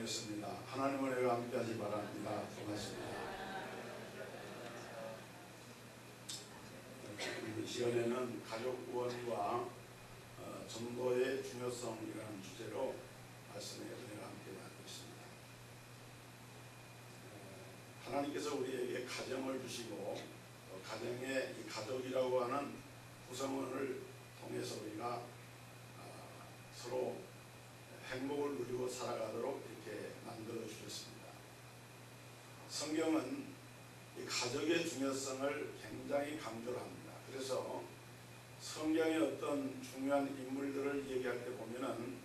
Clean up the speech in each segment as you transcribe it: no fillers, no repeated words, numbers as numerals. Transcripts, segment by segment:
기도하겠습니다. 하나님 은혜가 함께하시 바랍니다. 고맙습니다. 이 시간에는 가족 구원과 전도의 중요성이라는 주제로 말씀의 은혜가 함께 나누고 있습니다. 하나님께서 우리에게 가정을 주시고 가정의 이 가족이라고 하는 구성원을 통해서 우리가 서로 행복을 누리고 살아가도록 이렇게 만들어 주셨습니다. 성경은 이 가족의 중요성을 굉장히 강조를 합니다. 그래서 성경의 어떤 중요한 인물들을 얘기할 때 보면은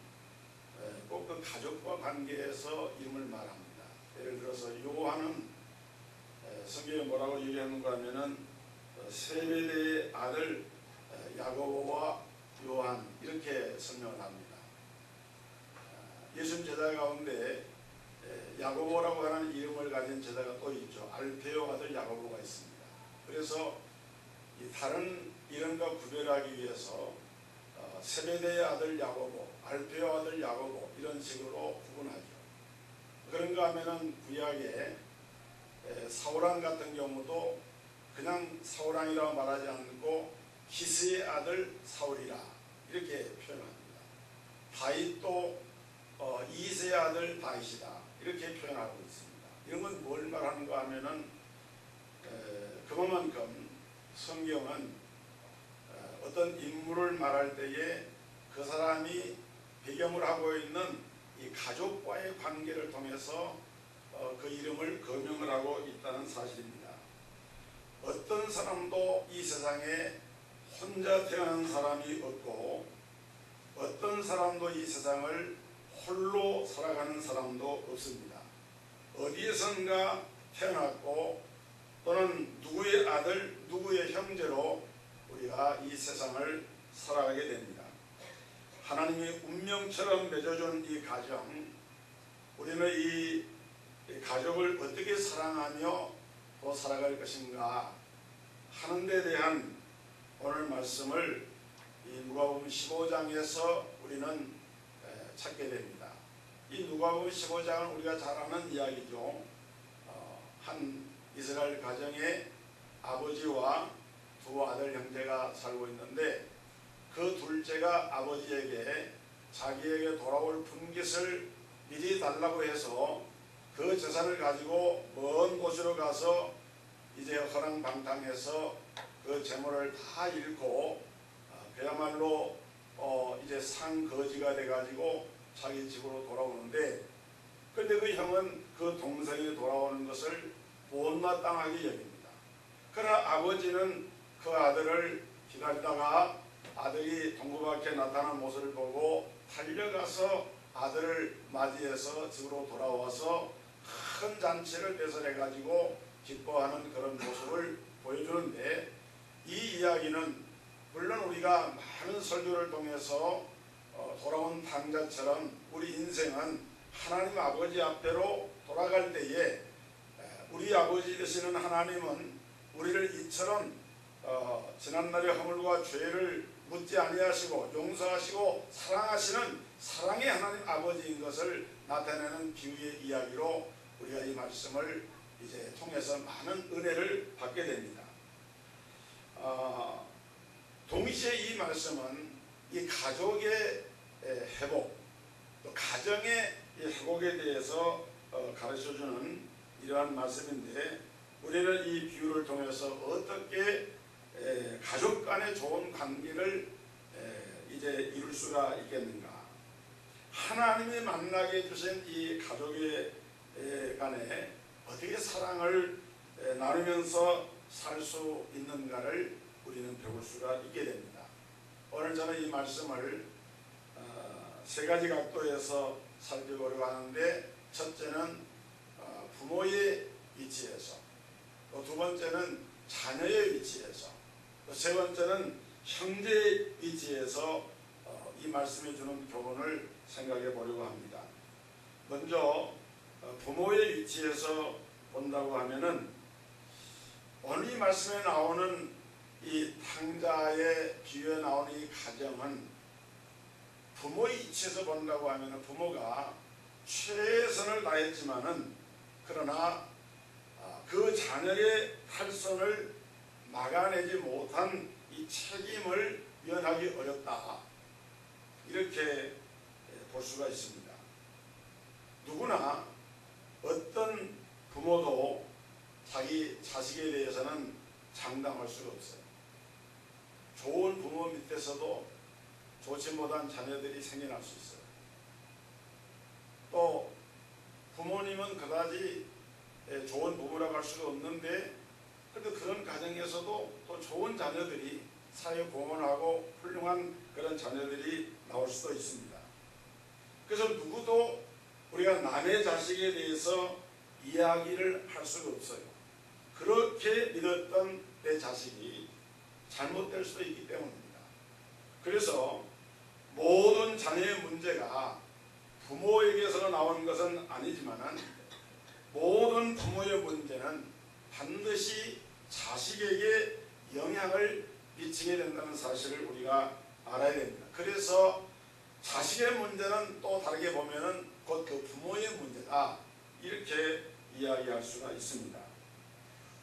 꼭 그 가족과 관계에서 이름을 말합니다. 예를 들어서 요한은 성경에 뭐라고 얘기하는가 하면은 세베대의 아들 야고보와 요한 이렇게 설명을 합니다. 예수님 제자 가운데 야고보라고 하는 이름을 가진 제자가 또 있죠. 알페오 아들 야고보가 있습니다. 그래서 이 다른 이름과 구별하기 위해서 세베대의 아들 야고보, 알페오 아들 야고보 이런 식으로 구분하죠. 그런가 하면은 구약에 사울왕 같은 경우도 그냥 사울왕이라고 말하지 않고 기스의 아들 사울이라 이렇게 표현합니다. 다윗도 이새의 아들 다윗이다 이렇게 표현하고 있습니다. 이런 건 뭘 말하는가 하면은 그만큼 성경은 어떤 인물을 말할 때에 그 사람이 배경을 하고 있는 이 가족과의 관계를 통해서 그 이름을 거명을 하고 있다는 사실입니다. 어떤 사람도 이 세상에 혼자 태어난 사람이 없고 어떤 사람도 이 세상을 홀로 살아가는 사람도 없습니다. 어디에선가 태어났고 또는 누구의 아들, 누구의 형제로 우리가 이 세상을 살아가게 됩니다. 하나님이 운명처럼 맺어준 이 가정, 우리는 이 가족을 어떻게 사랑하며 또 살아갈 것인가 하는 데 대한 오늘 말씀을 이 누가복음 15장에서 우리는 찾게 됩니다. 이 누가복음 15장은 우리가 잘 아는 이야기죠. 한 이스라엘 가정에 아버지와 두 아들 형제가 살고 있는데 그 둘째가 아버지에게 자기에게 돌아올 분깃을 미리 달라고 해서 그 재산을 가지고 먼 곳으로 가서 이제 허랑방탕해서 그 재물을 다 잃고 그야말로 이제 상거지가 돼가지고 자기 집으로 돌아오는데 그런데 그 형은 그 동생이 돌아오는 것을 못마땅하게 여깁니다. 그러나 아버지는 그 아들을 기다리다가 아들이 동구 밖에 나타난 모습을 보고 달려가서 아들을 맞이해서 집으로 돌아와서 큰 잔치를 배설해가지고 기뻐하는 그런 모습을 보여주는데 이 이야기는 물론 우리가 많은 설교를 통해서 돌아온 탕자처럼 우리 인생은 하나님 아버지 앞대로 돌아갈 때에 우리 아버지 되시는 하나님은 우리를 이처럼 지난날의 허물과 죄를 묻지 아니하시고 용서하시고 사랑하시는 사랑의 하나님 아버지인 것을 나타내는 비유의 이야기로 우리가 이 말씀을 이제 통해서 많은 은혜를 받게 됩니다. 동시에 이 말씀은 이 가족의 회복, 또 가정의 회복에 대해서 가르쳐주는 이러한 말씀인데 우리는 이 비유를 통해서 어떻게 가족 간의 좋은 관계를 이제 이룰 수가 있겠는가. 하나님이 만나게 해주신 이 가족의 간에 어떻게 사랑을 나누면서 살 수 있는가를 우리는 배울 수가 있게 됩니다. 오늘 저는 이 말씀을 세 가지 각도에서 살펴보려고 하는데 첫째는 부모의 위치에서, 또 두 번째는 자녀의 위치에서, 또 세 번째는 형제의 위치에서 이 말씀이 주는 교훈을 생각해 보려고 합니다. 먼저 부모의 위치에서 본다고 하면은 오늘 이 말씀에 나오는 이 탕자의 비유에 나오는 이 가정은 부모의 위치에서 본다고 하면은 부모가 최선을 다했지만은 그러나 그 자녀의 탈선을 막아내지 못한 이 책임을 면하기 어렵다, 이렇게 볼 수가 있습니다. 누구나 어떤 부모도 자기 자식에 대해서는 장담할 수가 없어요. 좋은 부모 밑에서도 좋지 못한 자녀들이 생겨날 수 있어요. 또 부모님은 그다지 좋은 부모라고 할 수가 없는데, 그래도 그런 가정에서도 또 좋은 자녀들이 사회공헌하고 훌륭한 그런 자녀들이 나올 수도 있습니다. 그래서 누구도 우리가 남의 자식에 대해서 이야기를 할 수가 없어요. 그렇게 믿었던 내 자식이 잘못될 수도 있기 때문입니다. 그래서 모든 자녀의 문제가 부모에게서 나온 것은 아니지만 모든 부모의 문제는 반드시 자식에게 영향을 미치게 된다는 사실을 우리가 알아야 됩니다. 그래서 자식의 문제는 또 다르게 보면은 곧 그 부모의 문제다, 이렇게 이야기할 수가 있습니다.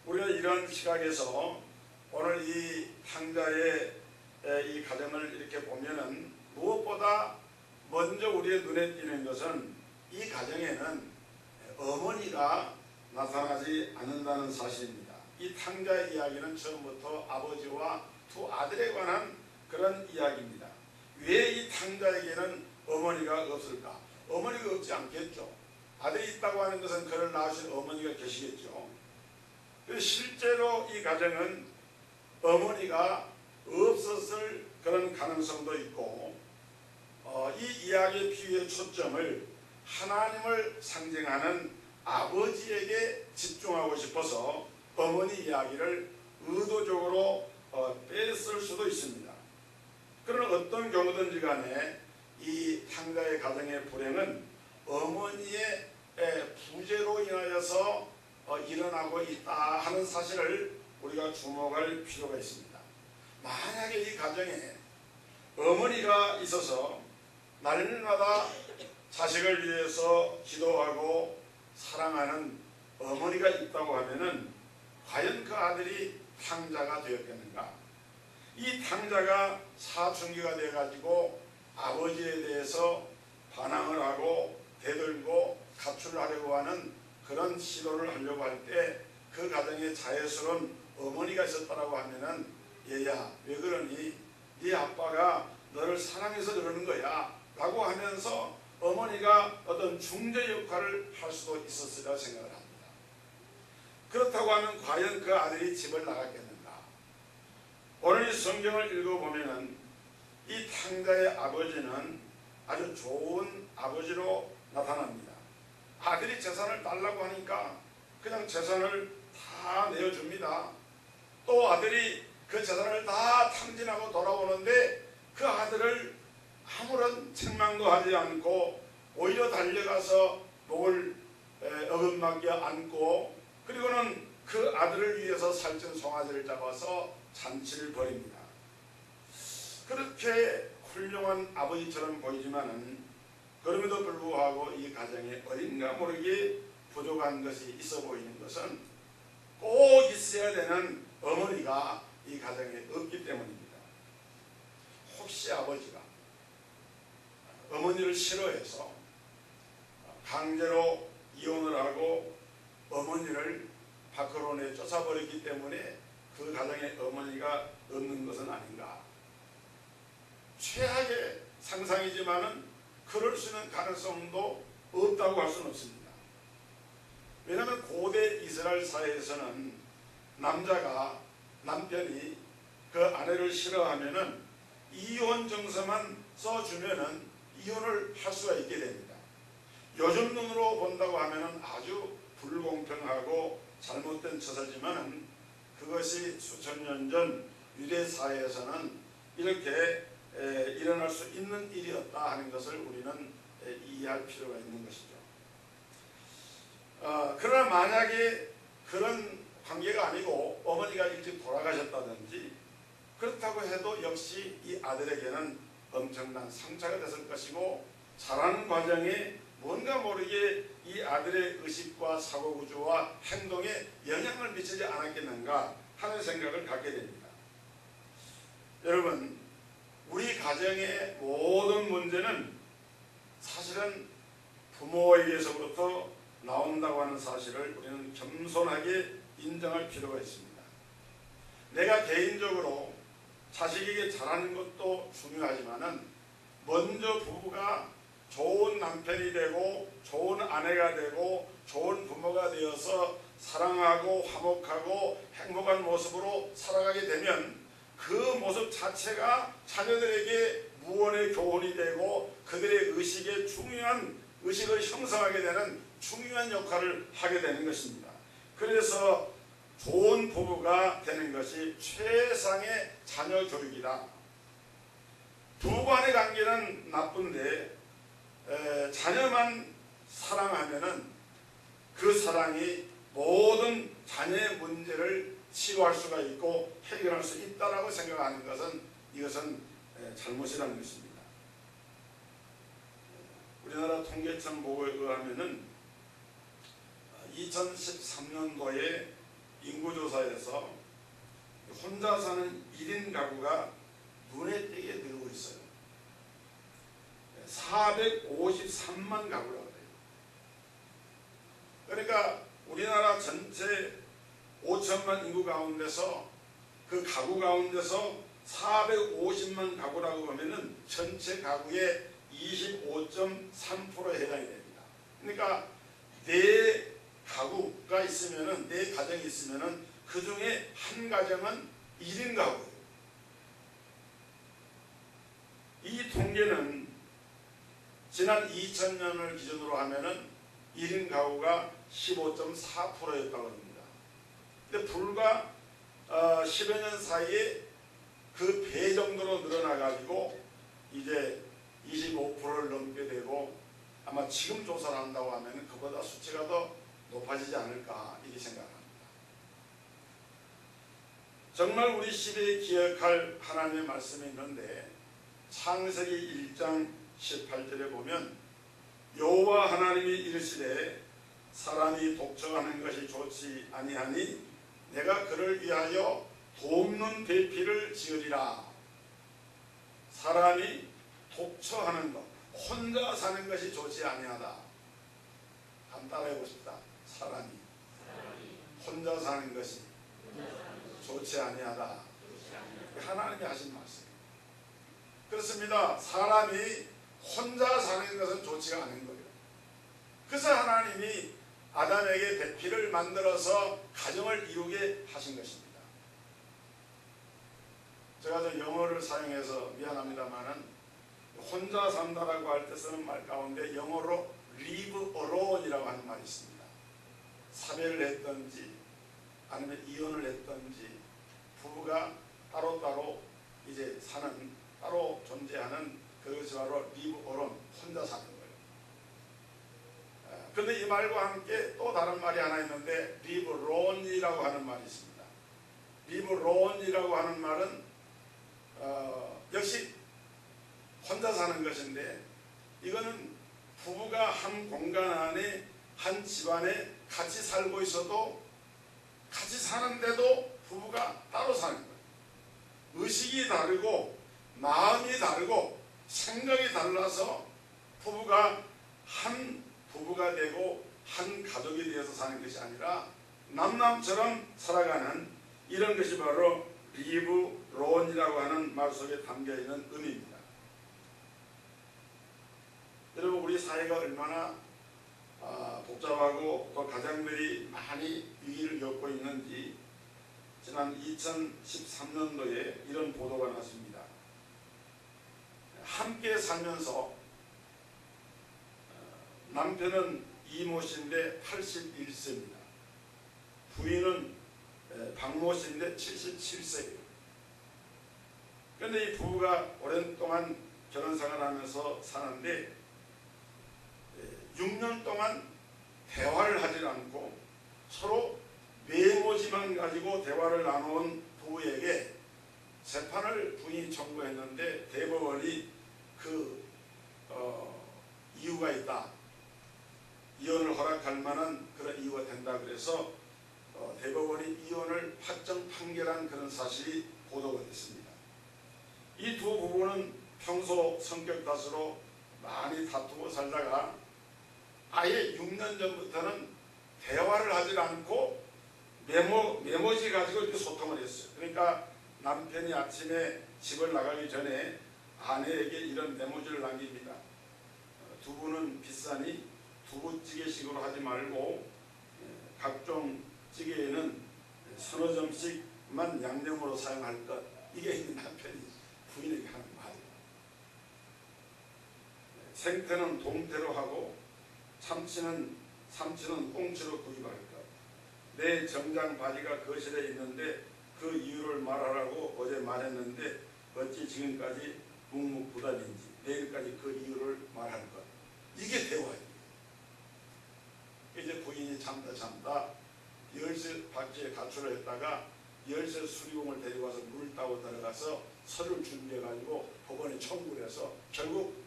우리가 이런 시각에서 오늘 이 탕자의 이 가정을 이렇게 보면은 무엇보다 먼저 우리의 눈에 띄는 것은 이 가정에는 어머니가 나타나지 않는다는 사실입니다. 이 탕자의 이야기는 처음부터 아버지와 두 아들에 관한 그런 이야기입니다. 왜 이 탕자에게는 어머니가 없을까? 어머니가 없지 않겠죠. 아들이 있다고 하는 것은 그를 낳으신 어머니가 계시겠죠. 실제로 이 가정은 어머니가 없었을 그런 가능성도 있고, 이 이야기의 비유의 초점을 하나님을 상징하는 아버지에게 집중하고 싶어서 어머니 이야기를 의도적으로 뺐을 수도 있습니다. 그러나 어떤 경우든지 간에 이 탕자의 가정의 불행은 어머니의 부재로 인하여서 일어나고 있다 하는 사실을 우리가 주목할 필요가 있습니다. 만약에 이 가정에 어머니가 있어서 날마다 자식을 위해서 기도하고 사랑하는 어머니가 있다고 하면은 과연 그 아들이 탕자가 되었겠는가? 이 탕자가 사춘기가 돼가지고 아버지에 대해서 반항을 하고 대들고 가출하려고 하는 그런 시도를 하려고 할 때 그 가정에 자애스러운 어머니가 있었다라고 하면은, 얘야 왜 그러니? 네 아빠가 너를 사랑해서 그러는 거야 라고 하면서 어머니가 어떤 중재 역할을 할 수도 있었으리라 생각을 합니다. 그렇다고 하면 과연 그 아들이 집을 나갔겠는가? 오늘 이 성경을 읽어보면은 이 탕자의 아버지는 아주 좋은 아버지로 나타납니다. 아들이 재산을 달라고 하니까 그냥 재산을 다 내어줍니다. 또 아들이 그 재산을 다 탕진하고 돌아오는데 그 아들을 아무런 책망도 하지 않고 오히려 달려가서 목을 어긋맞게 안고, 그리고는 그 아들을 위해서 살찐 송아지를 잡아서 잔치를 벌입니다. 그렇게 훌륭한 아버지처럼 보이지만은 그럼에도 불구하고 이 가정에 어딘가 모르게 부족한 것이 있어 보이는 것은 꼭 있어야 되는 어머니가 이 가정에 없기 때문입니다. 혹시 아버지가 어머니를 싫어해서 강제로 이혼을 하고 어머니를 밖으로 내쫓아버렸기 때문에 그 가정에 어머니가 없는 것은 아닌가? 최악의 상상이지만은 그럴 수 있는 가능성도 없다고 할 수는 없습니다. 왜냐하면 고대 이스라엘 사회에서는 남편이 그 아내를 싫어하면은 이혼 정서만 써주면은 이혼을 할 수가 있게 됩니다. 요즘 눈으로 본다고 하면은 아주 불공평하고 잘못된 처사지만은 그것이 수천 년 전 유대 사회에서는 이렇게 일어날 수 있는 일이었다 하는 것을 우리는 이해할 필요가 있는 것이죠. 그러나 만약에 그런 관계가 아니고 어머니가 일찍 돌아가셨다든지 그렇다고 해도 역시 이 아들에게는 엄청난 상처가 됐을 것이고 자라는 과정에 뭔가 모르게 이 아들의 의식과 사고구조와 행동에 영향을 미치지 않았겠는가 하는 생각을 갖게 됩니다. 여러분, 우리 가정의 모든 문제는 사실은 부모에게서부터 나온다고 하는 사실을 우리는 겸손하게 인정할 필요가 있습니다. 내가 개인적으로 자식에게 잘하는 것도 중요하지만은 먼저 부부가 좋은 남편이 되고 좋은 아내가 되고 좋은 부모가 되어서 사랑하고 화목하고 행복한 모습으로 살아가게 되면 그 모습 자체가 자녀들에게 무언의 교훈이 되고 그들의 의식에 중요한 의식을 형성하게 되는 중요한 역할을 하게 되는 것입니다. 그래서 좋은 부부가 되는 것이 최상의 자녀 교육이다. 부부 간의 관계는 나쁜데 자녀만 사랑하면은 그 사랑이 모든 자녀의 문제를 치료할 수가 있고 해결할 수 있다라고 생각하는 것은 이것은 잘못이라는 것입니다. 우리나라 통계청 보고에 의하면은 2013년도에 인구조사에서 혼자 사는 1인 가구가 눈에 띄게 늘고 있어요. 453만 가구라고 해요. 그러니까 우리나라 전체 5천만 인구 가운데서 그 가구 가운데서 450만 가구라고 하면은 전체 가구의 25.3%에 해당이 됩니다. 그러니까 네 가구가 있으면은 네 가정이 있으면은 그 중에 한 가정은 1인 가구예요. 이 통계는 지난 2000년을 기준으로 하면은 1인 가구가 15.4%였다고 합니다. 근데 불과 10여 년 사이에 그 배 정도로 늘어나가지고 이제 25%를 넘게 되고 아마 지금 조사를 한다고 하면 그보다 수치가 더 높아지지 않을까 이렇게 생각합니다. 정말 우리 시대에 기억할 하나님의 말씀이 있는데 창세기 1장 18절에 보면 여호와 하나님이 이르시되 사람이 독처하는 것이 좋지 아니하니 내가 그를 위하여 돕는 배필을 지으리라. 사람이 독처하는 것, 혼자 사는 것이 좋지 아니하다. 한번 따라해보고 싶다. 사람이 혼자 사는 것이 좋지 아니하다. 하나님이 하신 말씀. 그렇습니다. 사람이 혼자 사는 것은 좋지가 않은 거예요. 그래서 하나님이 아담에게 배필을 만들어서 가정을 이루게 하신 것입니다. 제가 저 영어를 사용해서 미안합니다만은 혼자 산다라고 할 때 쓰는 말 가운데 영어로 live alone이라고 하는 말이 있습니다. 사별을 했든지 아니면 이혼을 했든지 부부가 따로따로 이제 사는 따로 존재하는 그것이 바로 live alone, 혼자 사는 거예요. 그런데 이 말과 함께 또 다른 말이 하나 있는데 live alone이라고 하는 말이 있습니다. live alone이라고 하는 말은 역시 혼자 사는 것인데 이거는 부부가 한 공간 안에 한 집안에 같이 살고 있어도 같이 사는데도 부부가 따로 사는 거예요. 의식이 다르고 마음이 다르고 생각이 달라서 부부가 한 부부가 되고 한 가족이 되어서 사는 것이 아니라 남남처럼 살아가는 이런 것이 바로 리브 론이라고 하는 말 속에 담겨있는 의미입니다. 여러분, 우리 사회가 얼마나 복잡하고 또 가정들이 많이 위기를 겪고 있는지 지난 2013년도에 이런 보도가 났습니다. 함께 살면서 남편은 이모 씨인데 81세입니다. 부인은 박모 씨인데 77세예요. 그런데 이 부부가 오랜 동안 결혼생활을 하면서 사는데 6년 동안 대화를 하지 않고 서로 메모지만 가지고 대화를 나눈 부부에게 재판을 부인이 청구했는데 대법원이 그 이유가 있다. 이혼을 허락할 만한 그런 이유가 된다 그래서 대법원이 이혼을 확정 판결한 그런 사실이 보도가 됐습니다. 이 두 부부는 평소 성격 탓으로 많이 다투고 살다가 아예 6년 전부터는 대화를 하지 않고 메모지 가지고 이렇게 소통을 했어요. 그러니까 남편이 아침에 집을 나가기 전에 아내에게 이런 메모지를 남깁니다. 두부는 비싸니 두부찌개식으로 하지 말고 각종 찌개에는 서너 점씩만 양념으로 사용할 것. 이게 남편이 부인에게 하는 말이에요. 생태는 동태로 하고 참치는 꽁치로 구입할 것. 내 정장 바지가 거실에 있는데 그 이유를 말하라고 어제 말했는데 어찌 지금까지 묵묵부답인지 내일까지 그 이유를 말할 것. 이게 대화예요. 이제 부인이 참다 열쇠 박지에 가출을 했다가 열쇠 수리공을 데리고 와서 물을 따고 들어가서 서류를 준비해가지고 법원에 청구를 해서 결국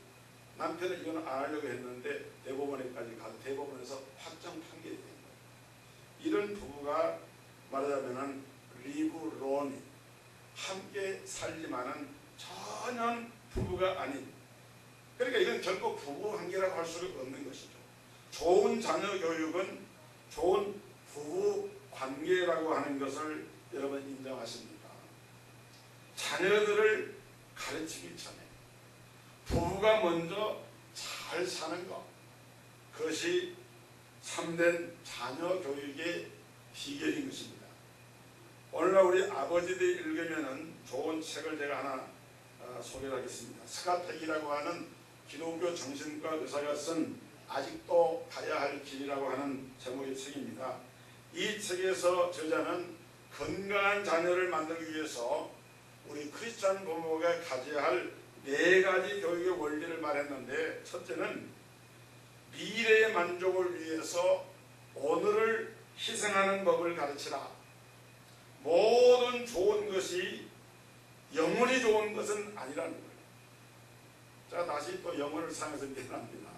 남편은 이건 안 하려고 했는데 대법원에까지 가서 대법원에서 확정 판결이 된 거예요. 이런 부부가 말하자면 리브 론이 함께 살지만은 전혀 부부가 아닌, 그러니까 이건 결코 부부 관계라고 할 수가 없는 것이죠. 좋은 자녀 교육은 좋은 부부 관계라고 하는 것을 여러분 인정하십니까? 자녀들을 가르치기 전에 부부가 먼저 잘 사는 것, 그것이 참된 자녀 교육의 비결인 것입니다. 오늘날 우리 아버지들이 읽으면 좋은 책을 제가 하나 소개를 하겠습니다. 스카텍이라고 하는 기독교 정신과 의사가 쓴 아직도 가야 할 길이라고 하는 제목의 책입니다. 이 책에서 저자는 건강한 자녀를 만들기 위해서 우리 크리스찬 부모가 가져야 할 4가지 교육의 원리를 말했는데, 첫째는 미래의 만족을 위해서 오늘을 희생하는 법을 가르치라. 모든 좋은 것이 영원히 좋은 것은 아니라는 거예요. 제가 다시 또 영어를 사용해서 미안합니다.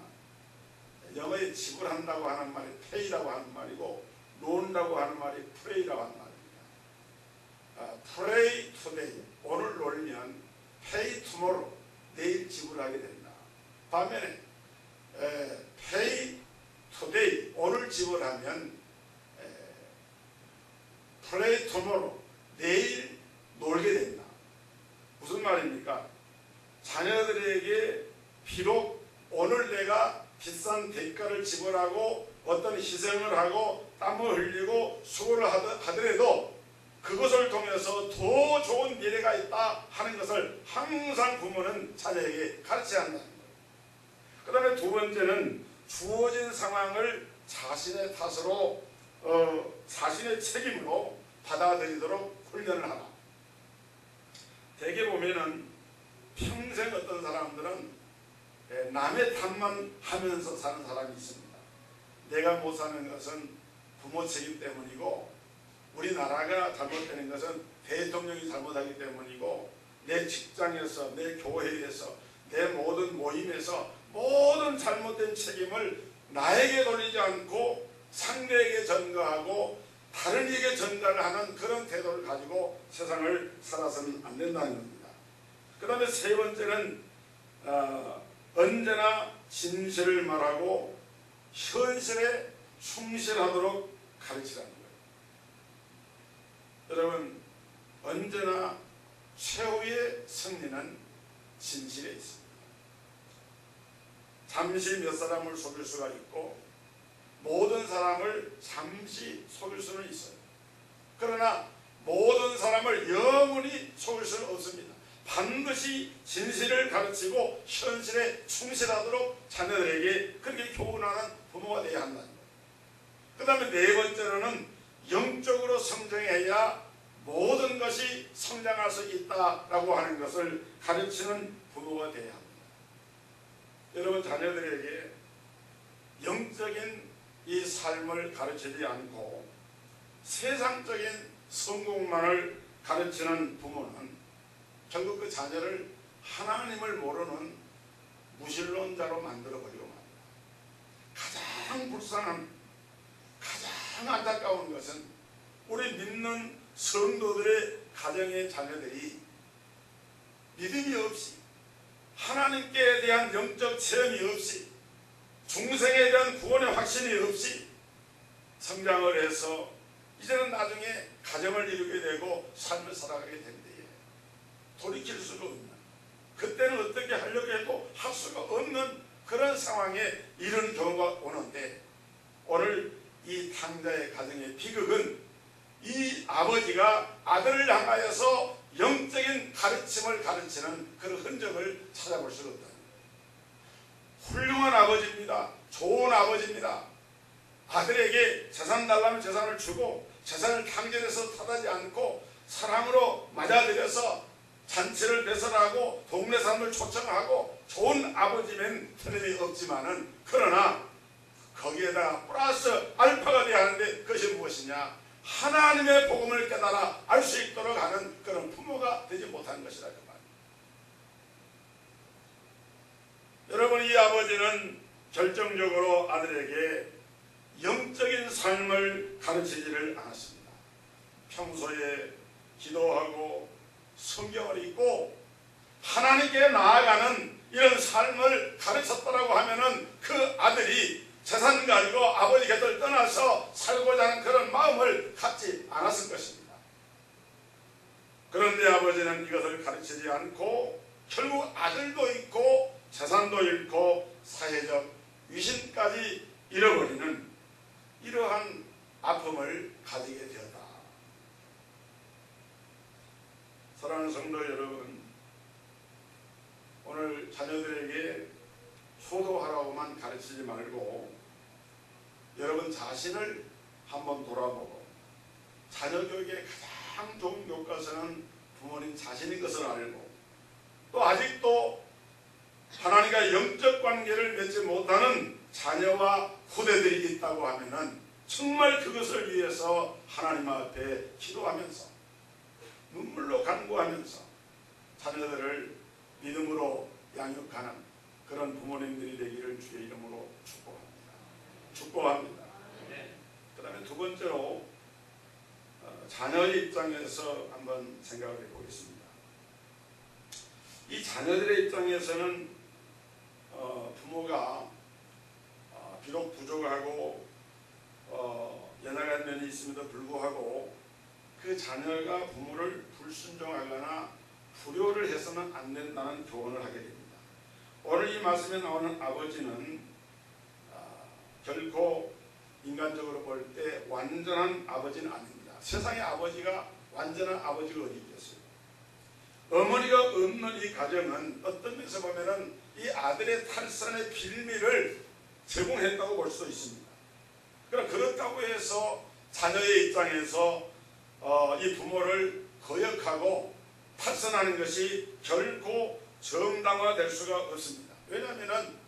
영어에 지불한다고 하는 말이 pay라고 하는 말이고 loan라고 하는 말이 pray라고 하는 말입니다. pray today, 오늘 놀면 pay tomorrow, 내일 지불하게 된다. 반면에 pay today, 오늘 지불하면 pray tomorrow, 내일 놀게 된다. 무슨 말입니까? 자녀들에게 비록 오늘 내가 비싼 대가를 지불하고 어떤 희생을 하고 땀을 흘리고 수고를 하더라도 그것을 통해서 더 좋은 미래가 있다 하는 것을 항상 부모는 자녀에게 가르쳐야 한다는 거예요. 그 다음에 두 번째는 주어진 상황을 자신의 탓으로 자신의 책임으로 받아들이도록 훈련을 하라. 대개 보면은 평생 어떤 사람들은 남의 탓만 하면서 사는 사람이 있습니다. 내가 못 사는 것은 부모 책임 때문이고, 우리나라가 잘못되는 것은 대통령이 잘못하기 때문이고, 내 직장에서, 내 교회에서, 내 모든 모임에서 모든 잘못된 책임을 나에게 돌리지 않고 상대에게 전가하고 다른 이에게 전가를 하는 그런 태도를 가지고 세상을 살아서는 안 된다는 겁니다. 그 다음에 세 번째는 언제나 진실을 말하고 현실에 충실하도록 가르치라는 거예요. 여러분, 언제나 최후의 승리는 진실에 있습니다. 잠시 몇 사람을 속일 수가 있고 모든 사람을 잠시 속일 수는 있어요. 그러나 모든 사람을 영원히 속일 수는 없습니다. 반드시 진실을 가르치고 현실에 충실하도록 자녀들에게 그렇게 교훈하는 부모가 되어야 한다는 거예요. 그 다음에 네 번째로는 영적으로 성장해야 모든 것이 성장할 수 있다라고 하는 것을 가르치는 부모가 되어야 합니다. 여러분, 자녀들에게 영적인 이 삶을 가르치지 않고 세상적인 성공만을 가르치는 부모는 결국 그 자녀를 하나님을 모르는 무신론자로 만들어버리고 맙니다. 가장 불쌍한, 가장 안타까운 것은 우리 믿는 성도들의 가정의 자녀들이 믿음이 없이, 하나님께 대한 영적 체험이 없이, 중생에 대한 구원의 확신이 없이 성장을 해서 이제는 나중에 가정을 이루게 되고 삶을 살아가게 된대요. 돌이킬 수가 없는, 그때는 어떻게 하려고 해도 할 수가 없는 그런 상황에 이런 경우가 오는데, 오늘 이 탕자의 가정의 비극은 이 아버지가 아들을 향하여서 영적인 가르침을 가르치는 그런 흔적을 찾아볼 수가 없다. 훌륭한 아버지입니다. 좋은 아버지입니다. 아들에게 재산 달라면 재산을 주고, 재산을 탕진해서 타다지 않고 사랑으로 맞아들여서 잔치를 배설하고 동네 사람을 초청하고 좋은 아버지면 틀림이 없지만은, 그러나 거기에다가 플러스 알파가 되어야 하는데 그것이 무엇이냐? 하나님의 복음을 깨달아 알 수 있도록 하는 그런 부모가 되지 못한 것이라 그 말입니다. 여러분, 이 아버지는 결정적으로 아들에게 영적인 삶을 가르치지를 않았습니다. 평소에 기도하고 성경을 읽고 하나님께 나아가는 이런 삶을 가르쳤다라고 하면은 그 아들이 재산 가지고 아버지 곁을 떠나서 살고자 하는 그런 마음을 갖지 않았을 것입니다. 그런데 아버지는 이것을 가르치지 않고 결국 아들도 잃고 재산도 잃고 사회적 위신까지 잃어버리는 이러한 아픔을 가지게 되었다. 사랑하는 성도 여러분, 오늘 자녀들에게 효도하라고만 가르치지 말고 여러분 자신을 한번 돌아보고, 자녀 교육의 가장 좋은 교과서는 부모님 자신인 것을 알고, 또 아직도 하나님과 영적 관계를 맺지 못하는 자녀와 후대들이 있다고 하면은 정말 그것을 위해서 하나님 앞에 기도하면서 눈물로 간구하면서 자녀들을 믿음으로 양육하는 그런 부모님들이 되기를 주의 이름으로 축복합니다. 그 다음에 두 번째로 자녀의 입장에서 한번 생각을 해보겠습니다. 이 자녀들의 입장에서는 부모가 비록 부족하고 연약한 면이 있음에도 불구하고 그 자녀가 부모를 불순종하거나 불효를 해서는 안 된다는 교훈을 하게 됩니다. 오늘 이 말씀에 나오는 아버지는 결코 인간적으로 볼 때 완전한 아버지는 아닙니다. 세상의 아버지가 완전한 아버지가 어디 있겠어요? 어머니가 없는 이 가정은 어떤 면에서 보면은 이 아들의 탈선의 빌미를 제공했다고 볼 수도 있습니다. 그러나 그렇다고 해서 자녀의 입장에서 이 부모를 거역하고 탈선하는 것이 결코 정당화될 수가 없습니다. 왜냐하면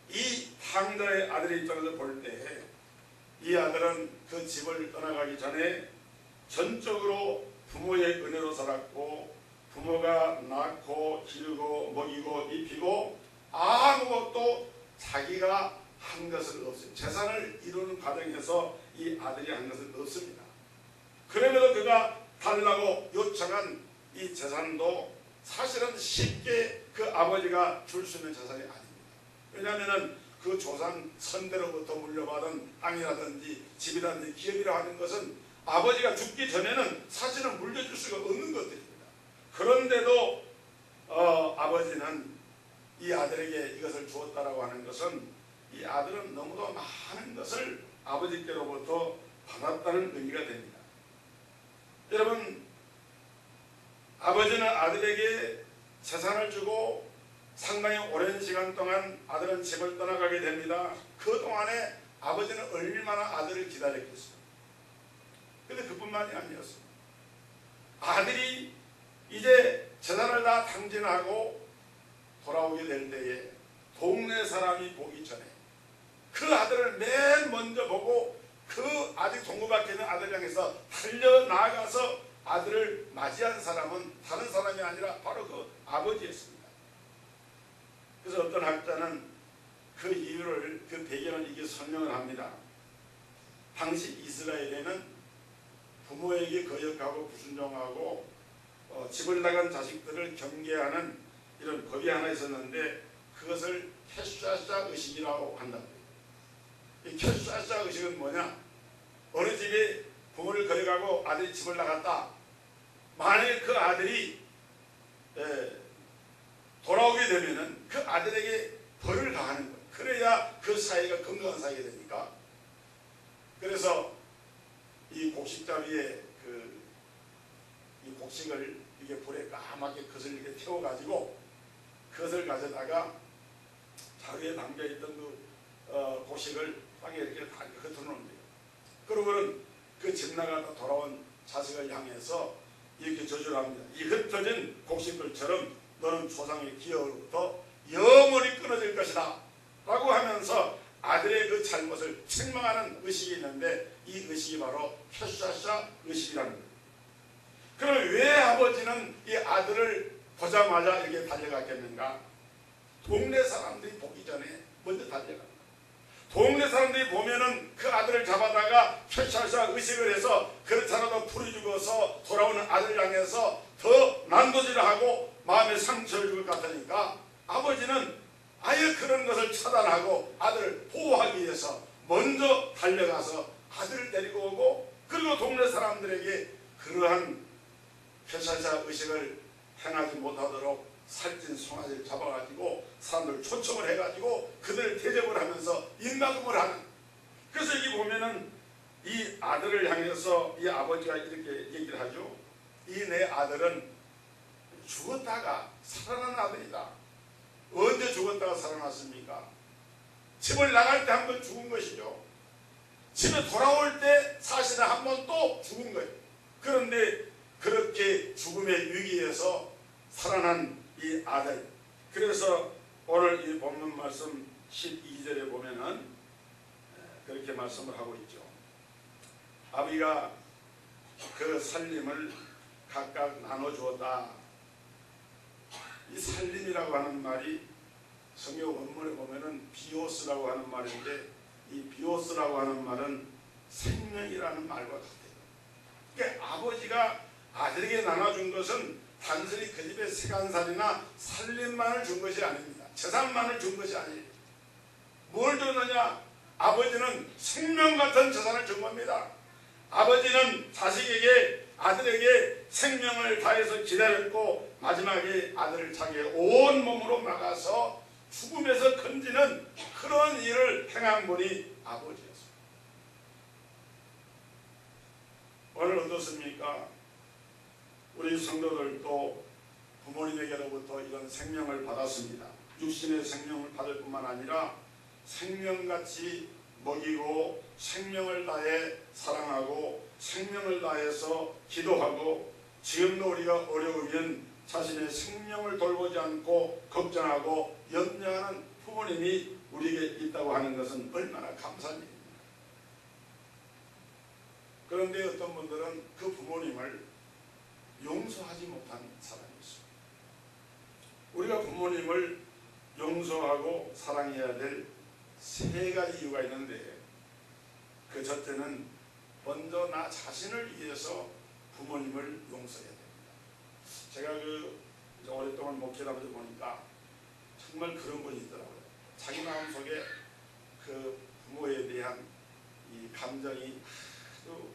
이 탕자의 아들의 입장에서 볼 때 이 아들은 그 집을 떠나가기 전에 전적으로 부모의 은혜로 살았고, 부모가 낳고 기르고 먹이고 입히고 아무것도 자기가 한 것은 없어요. 재산을 이루는 과정에서 이 아들이 한 것은 없습니다. 그럼에도 그가 달라고 요청한 이 재산도 사실은 쉽게 그 아버지가 줄 수 있는 재산이 아닙니다. 왜냐하면 그 조상 선대로부터 물려받은 땅이라든지 집이라든지 기업이라 하는 것은 아버지가 죽기 전에는 사실은 물려줄 수가 없는 것들입니다. 그런데도 아버지는 이 아들에게 이것을 주었다라고 하는 것은 이 아들은 너무도 많은 것을 아버지께로부터 받았다는 의미가 됩니다. 여러분, 아버지는 아들에게 재산을 주고 상당히 오랜 시간 동안 아들은 집을 떠나가게 됩니다. 그 동안에 아버지는 얼마나 아들을 기다렸겠어요. 그런데 그뿐만이 아니었습니다. 아들이 이제 재산을 다 탕진하고 돌아오게 될 때에 동네 사람이 보기 전에 그 아들을 맨 먼저 보고 그 아직 동거밖에 있는 아들 향해서 달려나가서 아들을 맞이한 사람은 다른 사람이 아니라 바로 그 아버지였습니다. 그래서 어떤 학자는 그 이유를, 그 배경을 이게 설명을 합니다. 당시 이스라엘에는 부모에게 거역하고 불순종하고 집을 나간 자식들을 경계하는 이런 법이 하나 있었는데 그것을 캐샤샤 의식이라고 한다고요. 이 캐샤샤 의식은 뭐냐? 어느 집에 부모를 거역하고 아들이 집을 나갔다. 만약에 그 아들이 돌아오게 되면은 그 아들에게 벌을 가하는 거예요. 그래야 그 사이가 건강한 사이가 되니까. 그래서 이 곡식자 위에 이 곡식을 이게 불에 까맣게 그것을 이렇게 태워가지고 그것을 가져다가 자루에 담겨있던 그 곡식을 땅에 이렇게 다 흩어놓는 거예요. 그러고는 그 집 나가다 돌아온 자식을 향해서 이렇게 저주를 합니다. 이 흩어진 곡식들처럼 너는 조상의 기업으로부터 영원히 끊어질 것이다 라고 하면서 아들의 그 잘못을 책망하는 의식이 있는데 이 의식이 바로 캐샤샤 의식이라는 거예요. 그럼 왜 아버지는 이 아들을 보자마자 이렇게 달려갔겠는가? 동네 사람들이 보기 전에 먼저 달려갑니다. 동네 사람들이 보면은 그 아들을 잡아다가 캐샤샤 의식을 해서 그렇지 않아도 풀이 죽어서 돌아오는 아들을 향해서 더 난도질을 하고 마음에 상처를 줄 것 같으니까 아버지는 아예 그런 것을 차단하고 아들을 보호하기 위해서 먼저 달려가서 아들을 데리고 오고 그리고 동네 사람들에게 그러한 캐샤샤 의식을 행하지 못하도록 살찐 송아지를 잡아가지고 사람들을 초청을 해가지고 그들을 대접을 하면서 인나금을 하는. 그래서 여기 보면은 이 아들을 향해서 이 아버지가 이렇게 얘기를 하죠. 이 내 아들은 죽었다가 살아난 아들이다. 언제 죽었다가 살아났습니까? 집을 나갈 때 한 번 죽은 것이죠. 집에 돌아올 때 사실은 한 번 또 죽은 거예요. 그런데 그렇게 죽음의 위기에서 살아난 이 아들. 그래서 오늘 이 본문 말씀 12절에 보면은 그렇게 말씀을 하고 있죠. 아버지가 그 살림을 각각 나눠주었다. 이 살림이라고 하는 말이 성경 원문에 보면은 비오스라고 하는 말인데 이 비오스라고 하는 말은 생명이라는 말과 같아요. 그러니까 아버지가 아들에게 나눠준 것은 단순히 그 집에 세간살이나 살림만을 준 것이 아닙니다. 재산만을 준 것이 아니에요. 뭘 줬느냐? 아버지는 생명 같은 재산을 준 겁니다. 아버지는 자식에게 아들에게 생명을 다해서 기다렸고 마지막에 아들을 자기의 온 몸으로 막아서 죽음에서 건지는 그런 일을 행한 분이 아버지였습니다. 오늘 어떻습니까? 우리 성도들도 부모님에게로부터 이런 생명을 받았습니다. 육신의 생명을 받을 뿐만 아니라 생명같이 먹이고 생명을 다해 사랑하고 생명을 다해서 기도하고 지금도 우리가 어려우면 자신의 생명을 돌보지 않고 걱정하고 염려하는 부모님이 우리에게 있다고 하는 것은 얼마나 감사한 일입니까? 그런데 어떤 분들은 그 부모님을 용서하지 못한 사람이 있습니다. 우리가 부모님을 용서하고 사랑해야 될 세 가지 이유가 있는데 그 첫째는 먼저 나 자신을 위해서 부모님을 용서해야 됩니다. 제가 오랫동안 목회하면서 보니까 정말 그런 분이 있더라고요. 자기 마음속에 그 부모에 대한 이 감정이 아주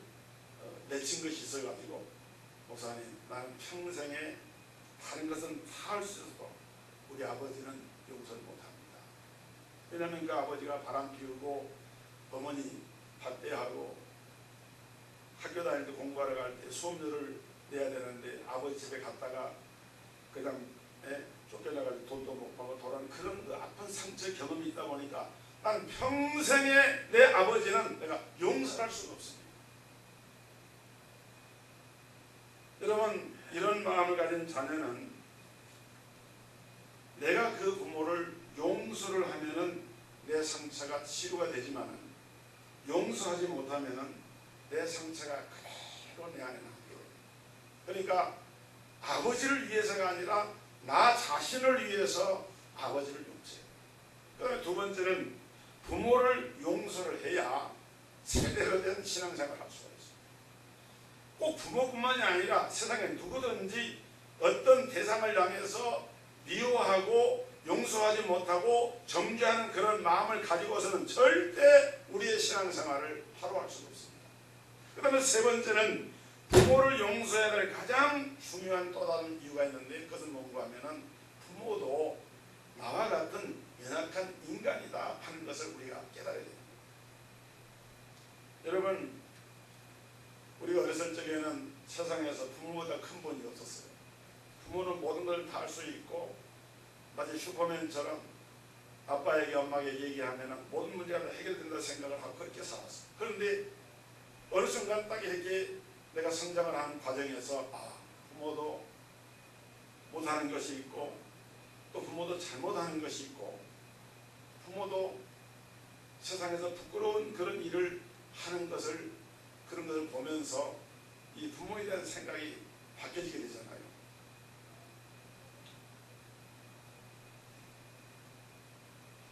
맺힌 것이 있어가지고 목사님, 나는 평생에 다른 것은 다 할 수 있어도 우리 아버지는 용서를 못합니다. 왜냐하면 그 아버지가 바람 피우고 어머니 밥대하고 학교 다닐 때 공부하러 갈 때 수업료를 내야 되는데 아버지 집에 갔다가 그냥 쫓겨나가지고 돈도 못 받고 돌아오는 그런 그 아픈 상처 경험이 있다 보니까 나는 평생에 내 아버지는 내가 용서할 수가 없습니다. 여러분, 이런 마음을 가진 자녀는 내가 그 부모를 용서를 하면은 내 상처가 치료가 되지만은 용서하지 못하면은 내 상처가 그대로 내 안에 남겨요. 그러니까 아버지를 위해서가 아니라 나 자신을 위해서 아버지를 용서해요. 그다음에 두 번째는 부모를 용서를 해야 제대로 된 신앙생활을 할 수가 있어요. 꼭 부모뿐만이 아니라 세상에 누구든지 어떤 대상을 향해서 미워하고 용서하지 못하고 정죄하는 그런 마음을 가지고서는 절대 우리의 신앙생활을 바로 할 수가 없습니다. 그 다음에 세 번째는 부모를 용서해야 될 가장 중요한 또 다른 이유가 있는데, 그것은 뭔가 하면은 부모도 나와 같은 연약한 인간이다 하는 것을 우리가 깨달아야 됩니다. 여러분, 우리가 어렸을 적에는 세상에서 부모보다 큰 분이 없었어요. 부모는 모든 걸 다 할 수 있고 마치 슈퍼맨처럼 아빠에게 엄마에게 얘기하면 모든 문제가 다 해결된다 생각을 하고 그렇게 살았어요. 그런데 어느 순간 딱 이렇게 내가 성장을 하는 과정에서 부모도 못하는 것이 있고 또 부모도 잘못하는 것이 있고 부모도 세상에서 부끄러운 그런 일을 하는 것을, 그런 것을 보면서 이 부모에 대한 생각이 바뀌어지게 되잖아요.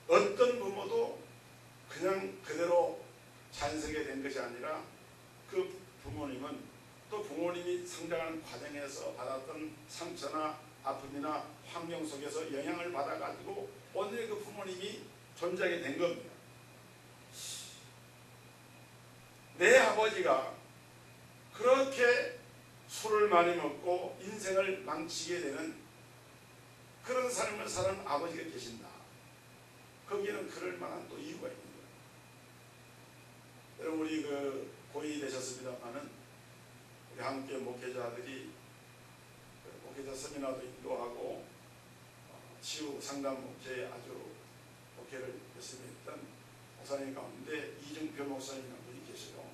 어떤 부모도 그냥 그대로 자연스럽게 된 것이 아니라 그 부모님은 또 부모님이 성장하는 과정에서 받았던 상처나 아픔이나 환경 속에서 영향을 받아가지고 오늘 그 부모님이 존재하게 된 겁니다. 내 아버지가 그렇게 술을 많이 먹고 인생을 망치게 되는 그런 삶을 사는 아버지가 계신다. 거기에는 그럴 만한 또 이유가 있는 거예요. 여러분, 우리 고인이 되셨습니다만은 우리 함께 목회자들이 목회자 세미나도 인도하고 치유 상담 목회에 아주 목회를 열심히 했던 목사님 가운데 이중표 목사님이라는 분이 계셔요.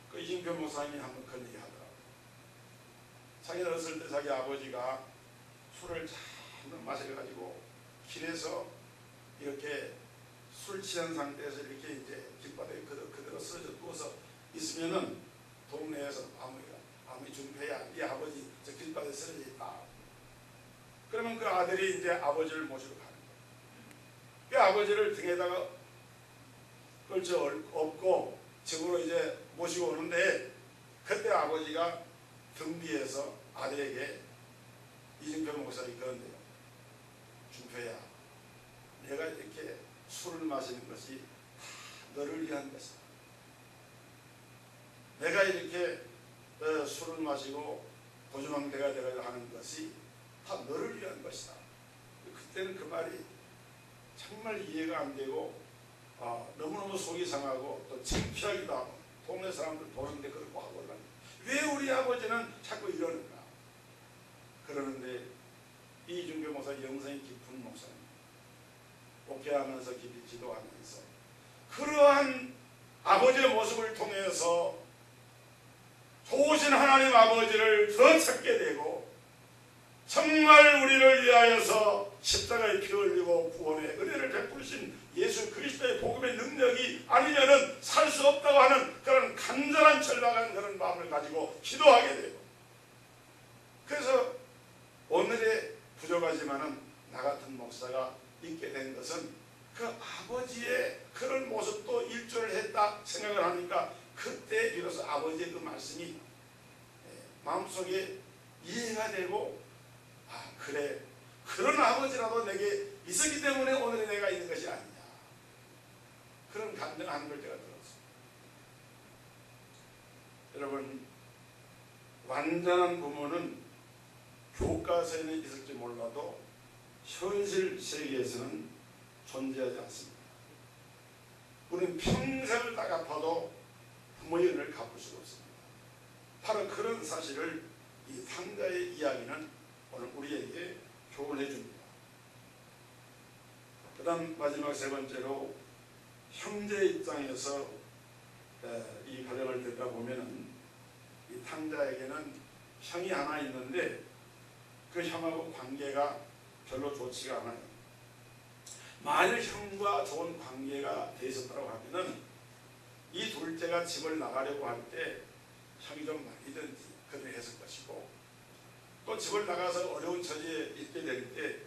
그 이중표 목사님이 한번 그런 얘기 하더라고요. 자기는 어렸을 때 자기 아버지가 술을 잔뜩 마셔가지고 길에서 이렇게 술 취한 상태에서 이렇게 이제 길바닥에 그대로 쓰러져 누워서 있으면은 동네에서 아무리 준표야, 이 아버지 저 길바닥에 쓰러져 있다. 그러면 그 아들이 이제 아버지를 모시러 가는 거예요. 그 아버지를 등에다가 걸쳐 업고 집으로 이제 모시고 오는데, 그때 아버지가 등 뒤에서 아들에게 이중표 목사님이 그런데요. 준표야, 내가 이렇게 술을 마시는 것이 다 너를 위한 것이다. 내가 이렇게 술을 마시고 고주망대가 되어야 하는 것이 다 너를 위한 것이다. 그때는 그 말이 정말 이해가 안 되고 너무너무 속이 상하고 또 창피하기도 하고 동네 사람들 보는데 그렇고 하고 왜 우리 아버지는 자꾸 이러는가. 그러는데 이중표 목사 영성이 깊은 목사님, 목회하면서 깊이 기도하면서 그러한 아버지의 모습을 통해서 좋으신 하나님 아버지를 더 찾게 되고 정말 우리를 위하여서 십자가에 피 흘리고 구원의 은혜를 베푸신 예수 그리스도의 복음의 능력이 아니면은 살 수 없다고 하는 그런 간절한 절박한 그런 마음을 가지고 기도하게 되고, 그래서 오늘의 부족하지만은 나 같은 목사가 있게 된 것은 그 아버지의 그런 모습도 일조를 했다 생각을 하니까 그때 비로소 아버지의 그 말씀이 마음속에 이해가 되고, 그래, 그런 아버지라도 내게 있었기 때문에 오늘 내가 있는 것이 아니냐, 그런 감정하는 걸 제가 들었습니다. 여러분, 완전한 부모는 교과서에는 있을지 몰라도 현실 세계에서는 존재하지 않습니다. 우리는 평생을 다 갚아도 부모의 은혜를 갚을 수가 없습니다. 바로 그런 사실을 이 탕자의 이야기는 오늘 우리에게 교훈해 줍니다. 그 다음 마지막 세 번째로 형제 입장에서 이 가정을 듣다 보면은 이 탕자에게는 형이 하나 있는데 그 형하고 관계가 별로 좋지가 않아요. 만일 형과 좋은 관계가 돼 있었다고 하면은 이 둘째가 집을 나가려고 할 때 형이 좀 말리든지 그렇게 했을 것이고, 또 집을 나가서 어려운 처지에 있게 될 때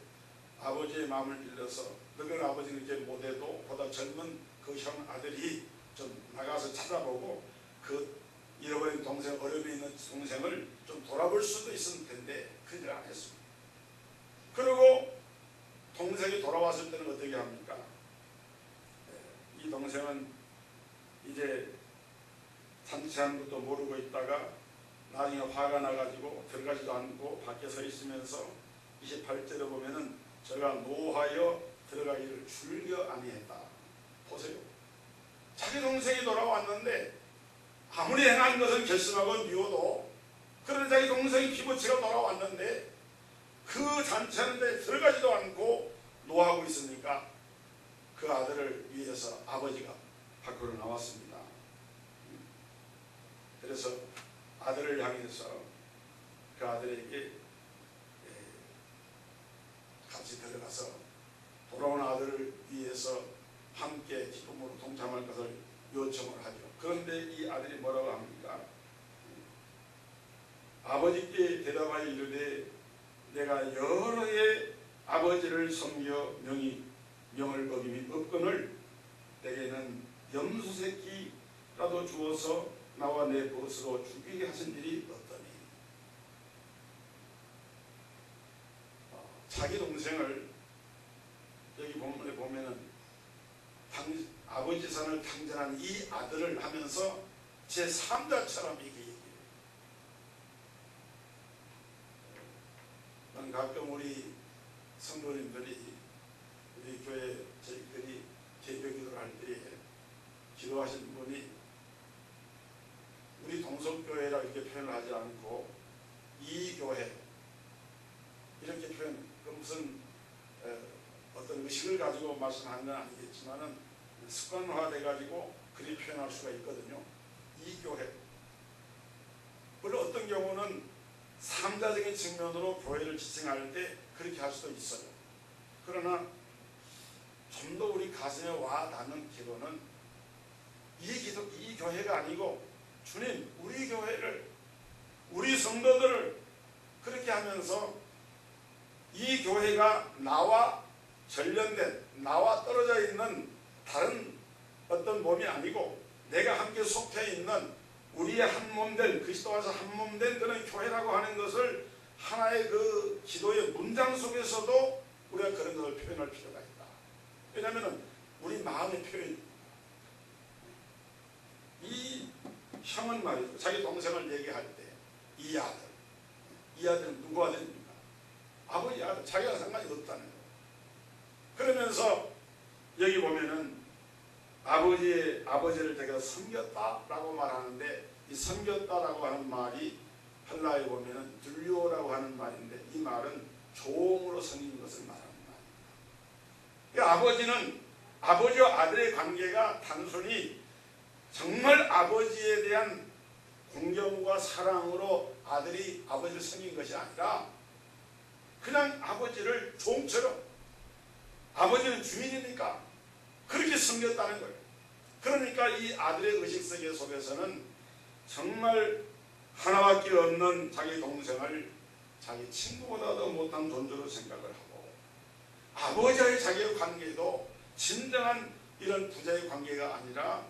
아버지의 마음을 빌려서 늙은 아버지는 이렇게 못해도 보다 젊은 그 형 아들이 좀 나가서 찾아보고 그 잃어버린 동생, 어려움에 있는 동생을 좀 돌아볼 수도 있을 텐데 그 일을 안 했습니다. 그리고 동생이 돌아왔을 때는 어떻게 합니까? 이 동생은 이제 잔치하는 것도 모르고 있다가 나중에 화가 나가지고 들어가지도 않고 밖에 서 있으면서 28절에 보면은 저가 노하여 들어가기를 즐겨 아니했다. 보세요. 자기 동생이 돌아왔는데 아무리 행한 것은 결심하고 미워도 그런 자기 동생이 피부치가 돌아왔는데 그 잔치하는데 들어가지도 않고 노하고 있으니까 그 아들을 위해서 아버지가 밖으로 나왔습니다. 그래서 아들을 향해서 그 아들에게 같이 들어가서 돌아온 아들을 위해서 함께 기쁨으로 동참할 것을 요청을 하죠. 그런데 이 아들이 뭐라고 합니까? 아버지께 대답하여 이르되 내가 여러 해 아버지를 섬겨 명을 먹임이 없거늘 내게는 염소새끼라도 주어서 나와 내 벗으로 죽이게 하신 일이 어떠니? 자기 동생을 여기 본문에 보면은 아버지 산을 탕전한 이 아들을 하면서 제 3자처럼 이게 얘기해요. 가끔 우리 성도님들이 우리 교회 저희들이 개교 기도를 할 때에 기도하신 분이 우리 동성교회라 이렇게 표현을 하지 않고 이 교회 이렇게 표현, 무슨 어떤 의식을 가지고 말씀하는 건 아니겠지만은 습관화돼 가지고 그리 표현할 수가 있거든요. 이 교회. 물론 어떤 경우는 삼자적인 측면으로 교회를 지칭할 때 그렇게 할 수도 있어요. 그러나 좀 더 우리 가슴에 와 닿는 기도는 이 교회가 아니고 주님, 우리 교회를, 우리 성도들을 그렇게 하면서 이 교회가 나와 전련된, 나와 떨어져 있는 다른 어떤 몸이 아니고 내가 함께 속해 있는 우리의 한 몸된, 그리스도 안에서 한 몸된 그런 교회라고 하는 것을 하나의 그 기도의 문장 속에서도 우리가 그런 것을 표현할 필요가 있다. 왜냐하면 우리 마음의 표현입니다. 이 형은 말이죠. 자기 동생을 얘기할 때 이 아들은 누구 아들입니까? 아버지 아들, 자기랑 상관이 없다는 거예요. 그러면서 여기 보면은 아버지를 제가 섬겼다라고 말하는데 이 섬겼다라고 하는 말이 헬라에 보면은 둘리오라고 하는 말인데 이 말은 종으로 섬긴 것을 말하는 말입니다. 그러니까 아버지는 아버지와 아들의 관계가 단순히 정말 아버지에 대한 공경과 사랑으로 아들이 아버지를 섬긴 것이 아니라 그냥 아버지를 종처럼, 아버지는 주인이니까 그렇게 섬겼다는 거예요. 그러니까 이 아들의 의식세계 속에서는 정말 하나밖에 없는 자기 동생을 자기 친구보다도 못한 존재로 생각을 하고 아버지와의 자기의 관계도 진정한 이런 부자의 관계가 아니라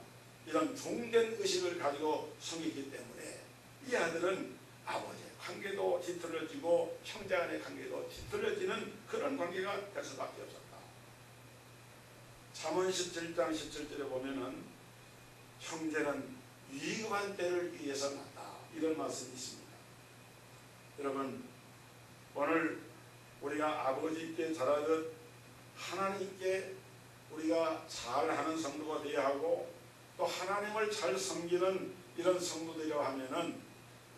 이런 종된 의식을 가지고 섬기기 때문에 이 아들은 아버지의 관계도 뒤틀려지고 형제 간의 관계도 뒤틀려지는 그런 관계가 될 수밖에 없었다. 잠언 17장 17절에 보면은 형제는 위급한 때를 위해서 난다, 이런 말씀이 있습니다. 여러분, 오늘 우리가 아버지께 잘하듯 하나님께 우리가 잘하는 성도가 되어야 하고 또 하나님을 잘 섬기는 이런 성도들이라고 하면은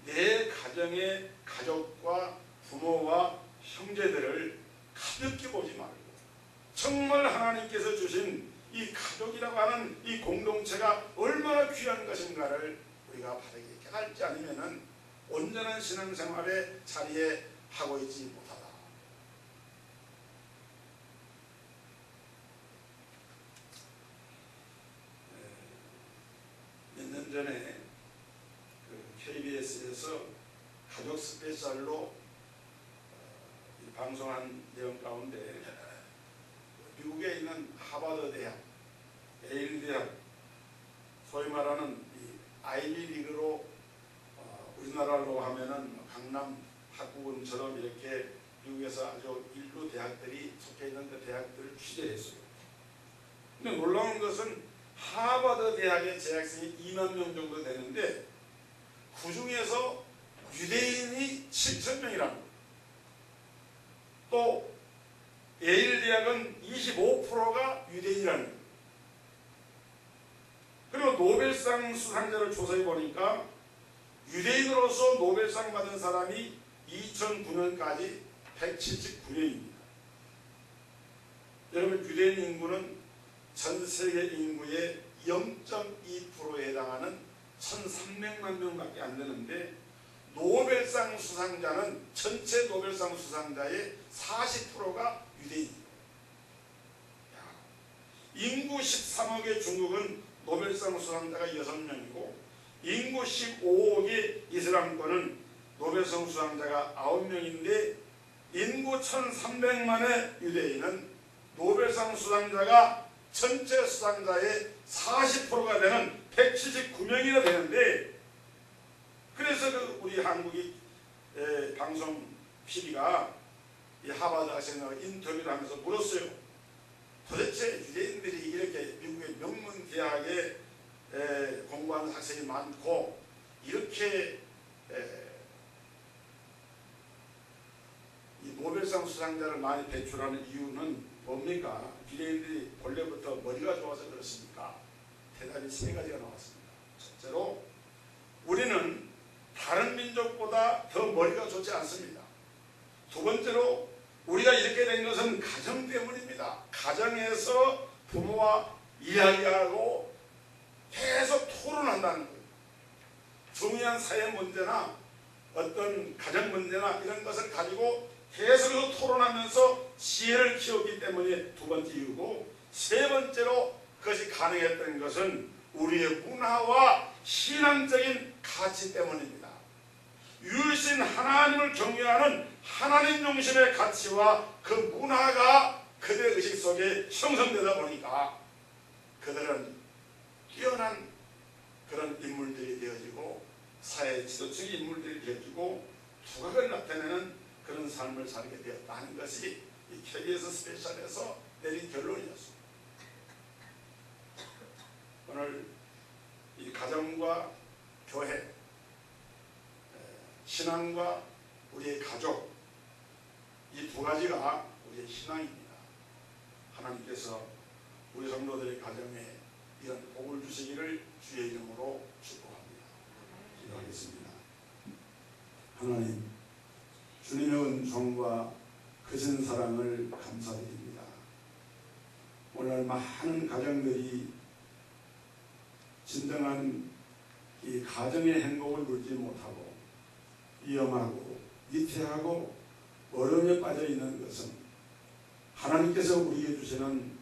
내 가정의 가족과 부모와 형제들을 가볍게 보지 말고 정말 하나님께서 주신 이 가족이라고 하는 이 공동체가 얼마나 귀한 것인가를 우리가 바르게 깨닫지 않으면은 온전한 신앙생활의 자리에 하고 있지 못하다. 몇 년 전에 KBS에서 가족 스페셜로 방송한 내용 가운데 미국에 있는 하버드 대학, 예일 대학, 소위 말하는 이 아이비 리그로 우리나라로 하면은 강남 학부금처럼 이렇게 미국에서 아주 일부 대학들이 속해 있는 그 대학들을 취재했어요. 근데 놀라운 것은 하버드 대학의 재학생이 2만 명 정도 되는데 그 중에서 유대인이 7,000명이라는 거예요. 또 예일 대학은 25%가 유대인이라는 거예요. 그리고 노벨상 수상자를 조사해 보니까 유대인으로서 노벨상 받은 사람이 2009년까지 179명입니다. 여러분, 유대인 인구는 전 세계 인구의 0.2%에 해당하는 1,300만 명밖에 안 되는데 노벨상 수상자는 전체 노벨상 수상자의 40%가 유대인입니다. 인구 13억의 중국은 노벨상 수상자가 6명이고 인구 15억의 이슬람권은 노벨상 수상자가 9명인데 인구 1,300만의 유대인은 노벨상 수상자가 전체 수상자의 40%가 되는 179명이나 되는데, 그래서 우리 한국이 방송 PD가 이 하버드 학생과 인터뷰를 하면서 물었어요. 도대체 유대인들이 이렇게 미국의 명문 대학에 공부하는 학생이 많고 이렇게 이 노벨상 수상자를 많이 배출하는 이유는 뭡니까? 유대인들이 본래부터 머리가 좋아서 그렇습니까? 대답이 3가지가 나왔습니다. 첫째로 우리는 다른 민족보다 더 머리가 좋지 않습니다. 두 번째로 우리가 이렇게 된 것은 가정 때문입니다. 가정에서 부모와 이야기하고 계속 토론한다는 거예요. 중요한 사회 문제나 어떤 가정 문제나 이런 것을 가지고 계속 토론하면서 지혜를 키웠기 때문에 두 번째 이유고, 세 번째로 그것이 가능했던 것은 우리의 문화와 신앙적인 가치 때문입니다. 유일신 하나님을 경외하는 하나님 중심의 가치와 그 문화가 그들의 의식 속에 형성되다 보니까 그들은 뛰어난 그런 인물들이 되어지고 사회 지도층의 인물들이 되어지고 두각을 나타내는 그런 삶을 살게 되었다는 것이 이 KBS 스페셜에서 내린 결론이었습니다. 오늘 이 가정과 교회, 신앙과 우리의 가족, 이 두 가지가 우리의 신앙입니다. 하나님께서 우리 성도들의 가정에 이런 복을 주시기를 주의 이름으로 축복합니다. 기도하겠습니다. 하나님, 주님의 은총과 크신 사랑을 감사드립니다. 오늘 많은 가정들이 진정한 이 가정의 행복을 누리지 못하고 위험하고 위태하고 어려움에 빠져 있는 것은 하나님께서 우리에게 주시는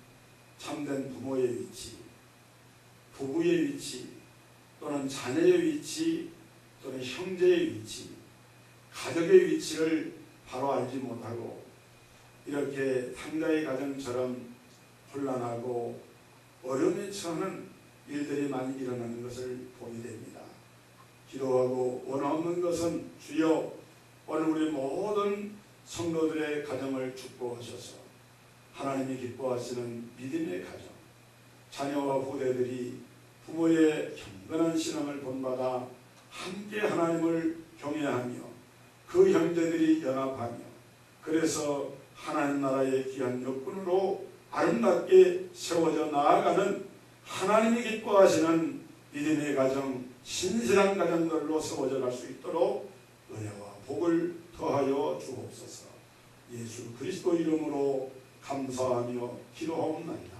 참된 부모의 위치, 부부의 위치, 또는 자녀의 위치, 또는 형제의 위치, 가족의 위치를 바로 알지 못하고 이렇게 탕자의 가정처럼 혼란하고 어려움에 처하는 일들이 많이 일어나는 것을 보게 됩니다. 기도하고 원하는 것은 주여 오늘 우리 모든 성도들의 가정을 축복하셔서 하나님이 기뻐하시는 믿음의 가정, 자녀와 후대들이 부모의 경건한 신앙을 본받아 함께 하나님을 경외하며 그 형제들이 연합하며 그래서 하나님 나라의 귀한 역군으로 아름답게 세워져 나아가는 하나님이 기뻐하시는 믿음의 가정, 신실한 가정들로 세워져 갈 수 있도록 은혜와 복을 더하여 주옵소서. 예수 그리스도 이름으로 감사하며 기도하옵나이다.